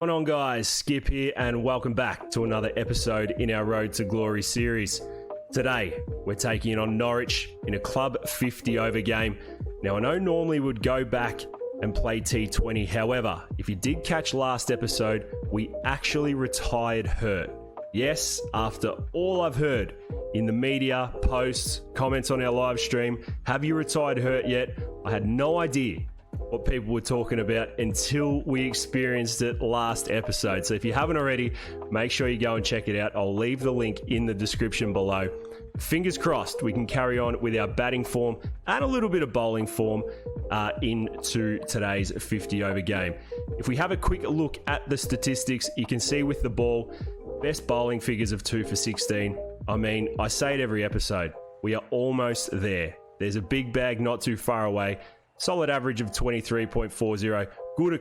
What's going on, guys? Skip here, and welcome back to another episode in our Road to Glory series. Today, we're taking on Norwich in a Club 50 over game. Now, I know normally we'd go back and play T20. However, if you did catch last episode, we actually retired hurt. Yes, after all I've heard in the media, posts, comments on our live stream, have you retired hurt yet? I had no idea what people were talking about until we experienced it last episode. So if you haven't already, make sure you go and check it out. I'll leave the link in the description below. Fingers crossed we can carry on with our batting form and a little bit of bowling form into today's 50 over game. If we have a quick look at the statistics, you can see with the ball, best bowling figures of 2 for 16. I mean, I say it every episode, we are almost there. There's a big bag not too far away. Solid average of 23.40, good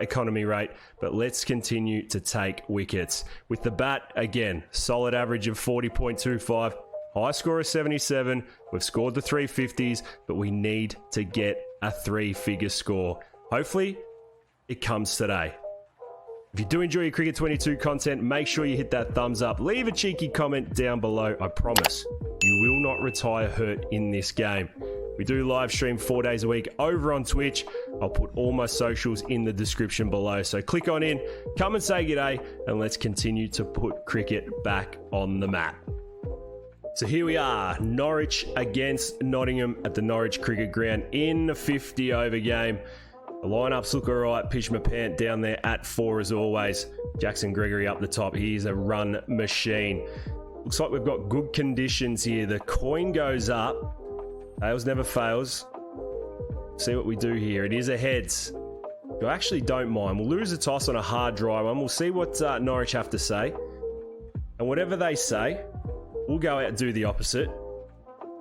economy rate, but let's continue to take wickets. With the bat, again, solid average of 40.25, high score of 77. We've scored the 350s, but we need to get a three-figure score. Hopefully, it comes today. If you do enjoy your Cricket 22 content, make sure you hit that thumbs up. Leave a cheeky comment down below. I promise you will not retire hurt in this game. We do live stream 4 days a week over on Twitch. I'll put all my socials in the description below. So click on in, come and say g'day, and let's continue to put cricket back on the map. So here we are, Norwich against Nottingham at the Norwich Cricket Ground in the 50 over game. The lineups look all right. Pjizma, Pant down there at 4 as always. Jackson Gregory up the top. He's a run machine. Looks like we've got good conditions here. The coin goes up. Tails never fails. See what we do here. It is a heads. I actually don't mind. We'll lose a toss on a hard dry one. We'll see what Norwich have to say. And whatever they say, we'll go out and do the opposite.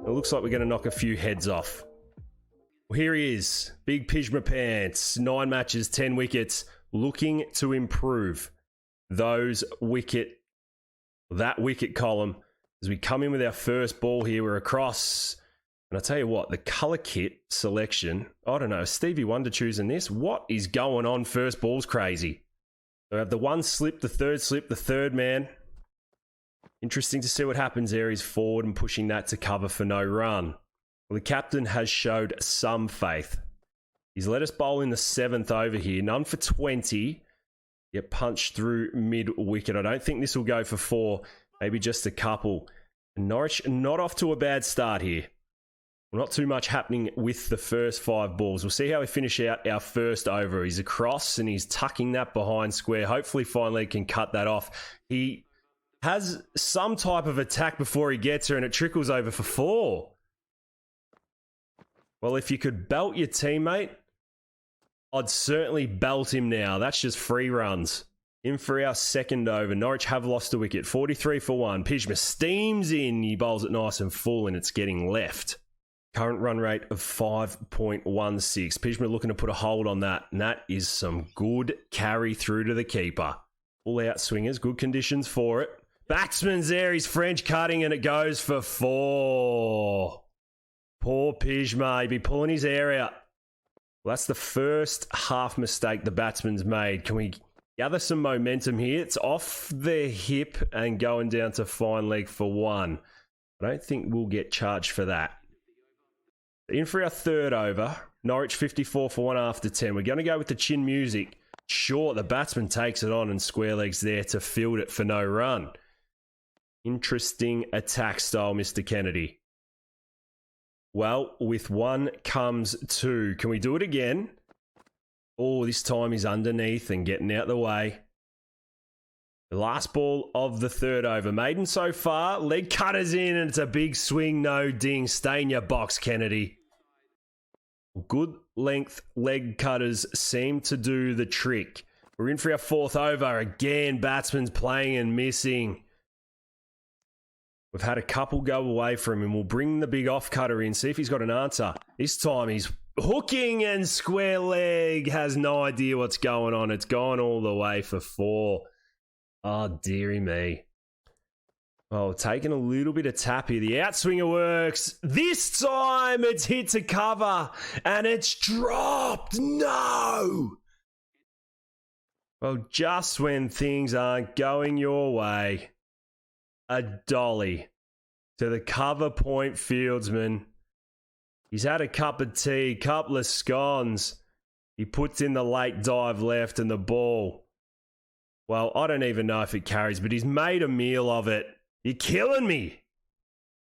It looks like we're going to knock a few heads off. Well, here he is. Big Pjizma Pants. 9 matches, 10 wickets. Looking to improve that wicket column. As we come in with our first ball here, we're across. And I tell you what, the colour kit selection, I don't know, Stevie Wonder choosing this? What is going on? First ball's crazy. So we have the one slip, the third man. Interesting to see what happens there. He's forward and pushing that to cover for no run. Well, the captain has showed some faith. He's let us bowl in the 7th over here. None for 20. Get punched through mid-wicket. I don't think this will go for 4. Maybe just a couple. And Norwich not off to a bad start here. Not too much happening with the first 5 balls. We'll see how we finish out our first over. He's across and he's tucking that behind square. Hopefully finally can cut that off. He has some type of attack before he gets her and it trickles over for 4. Well, if you could belt your teammate, I'd certainly belt him now. That's just free runs. In for our second over. Norwich have lost a wicket. 43 for 1. Pjizma steams in. He bowls it nice and full and it's getting left. Current run rate of 5.16. Pjizma looking to put a hold on that. And that is some good carry through to the keeper. All out swingers. Good conditions for it. Batsman's there. He's French cutting and it goes for 4. Poor Pjizma. He'd be pulling his hair out. Well, that's the first half mistake the batsman's made. Can we gather some momentum here? It's off the hip and going down to fine leg for 1. I don't think we'll get charged for that. In for our third over. Norwich 54 for 1 after 10. We're going to go with the chin music. Short, the batsman takes it on and square legs there to field it for no run. Interesting attack style, Mr. Kennedy. Well, with 1 comes 2. Can we do it again? Oh, this time he's underneath and getting out the way. The last ball of the third over. Maiden so far. Leg cutters in and it's a big swing. No ding. Stay in your box, Kennedy. Good length leg cutters seem to do the trick. We're in for our 4th over. Again, batsman's playing and missing. We've had a couple go away from him. We'll bring the big off cutter in. See if he's got an answer. This time he's hooking and square leg. Has no idea what's going on. It's gone all the way for 4. Oh, dearie me. Oh, taking a little bit of tap here. The outswinger works. This time it's hit to cover and it's dropped. No! Well, just when things aren't going your way, a dolly to the cover point fieldsman. He's had a cup of tea, couple of scones. He puts in the late dive left and the ball. Well, I don't even know if it carries, but he's made a meal of it. You're killing me.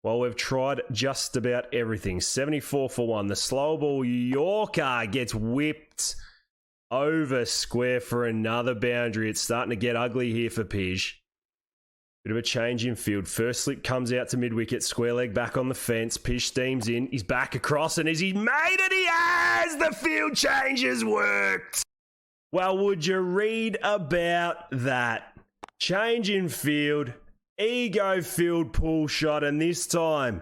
Well, we've tried just about everything. 74 for one. The slow ball Yorker gets whipped over square for another boundary. It's starting to get ugly here for Pij. Bit of a change in field. First slip comes out to mid-wicket. Square leg back on the fence. Pij steams in. He's back across, and as he's made it, he has! The field change has worked! Well, would you read about that? Change in field. Ego field pull shot, and this time,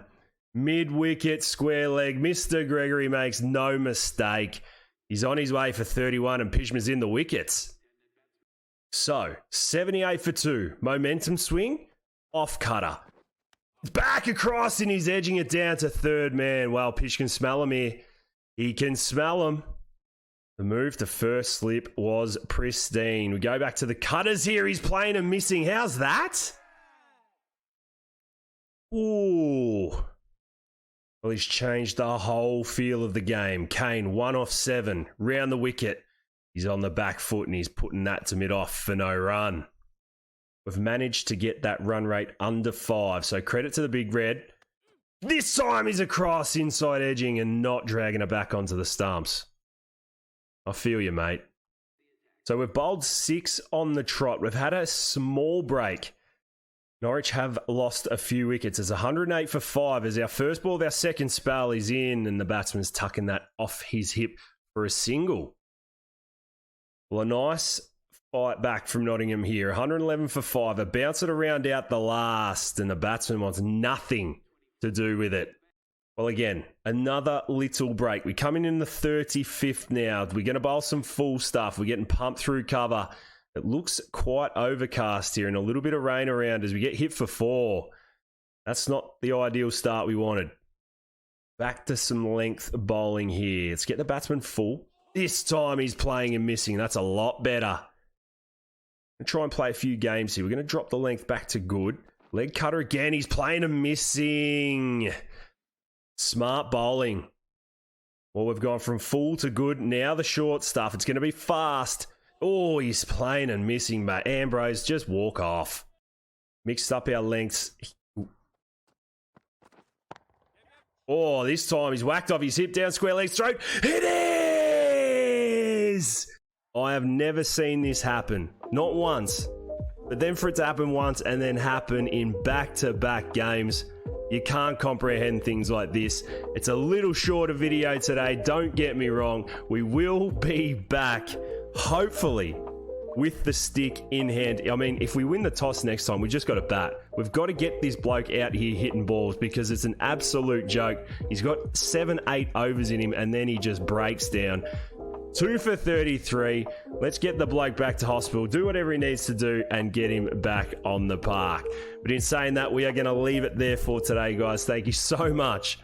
mid-wicket, square leg. Mr. Gregory makes no mistake. He's on his way for 31, and Pjizma's in the wickets. So, 78 for 2. Momentum swing. Off cutter. Back across, and he's edging it down to third man. Well, Pij can smell him here. He can smell him. The move to first slip was pristine. We go back to the cutters here. He's playing and missing. How's that? Ooh. Well, he's changed the whole feel of the game. Kane, 1 off 7. Round the wicket. He's on the back foot and he's putting that to mid-off for no run. We've managed to get that run rate under 5. So credit to the big red. This time he's across inside edging and not dragging it back onto the stumps. I feel you, mate. So we've bowled 6 on the trot. We've had a small break. Norwich have lost a few wickets. It's 108 for 5 as our first ball of our second spell is in and the batsman's tucking that off his hip for a single. Well, a nice fight back from Nottingham here. 111 for 5. A bouncer to round out the last, and the batsman wants nothing to do with it. Well, again, another little break. We come in the 35th now. We're going to bowl some full stuff. We're getting pumped through cover. It looks quite overcast here and a little bit of rain around as we get hit for 4. That's not the ideal start we wanted. Back to some length bowling here. Let's get the batsman full. This time he's playing and missing. That's a lot better. We'll try and play a few games here. We're going to drop the length back to good. Leg cutter again. He's playing and missing. Smart bowling. Well, we've gone from full to good. Now the short stuff. It's going to be fast. Oh, he's playing and missing, mate. Ambrose, just walk off. Mixed up our lengths. Oh, this time he's whacked off his hip down square leg straight. It is! I have never seen this happen. Not once. But then for it to happen once and then happen in back-to-back games, you can't comprehend things like this. It's a little shorter video today, don't get me wrong. We will be back, hopefully, with the stick in hand. I mean, if we win the toss next time, we just got to bat. We've got to get this bloke out here hitting balls because it's an absolute joke. He's got 7-8 overs in him and then he just breaks down. 2 for 33. Let's get the bloke back to hospital, do whatever he needs to do, and get him back on the park. But in saying that, we are going to leave it there for today, guys. Thank you so much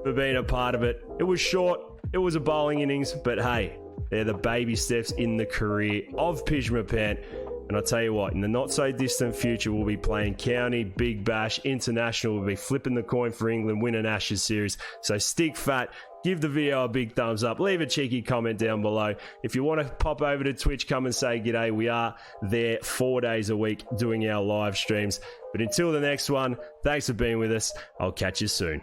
for being a part of it. It was short. It was a bowling innings, but hey, they're the baby steps in the career of Pjizma Pant. And I'll tell you what, in the not-so-distant future, we'll be playing County, Big Bash, International. We'll be flipping the coin for England, win an Ashes series. So stick fat. Give the video a big thumbs up. Leave a cheeky comment down below. If you want to pop over to Twitch, come and say g'day. We are there 4 days a week doing our live streams. But until the next one, thanks for being with us. I'll catch you soon.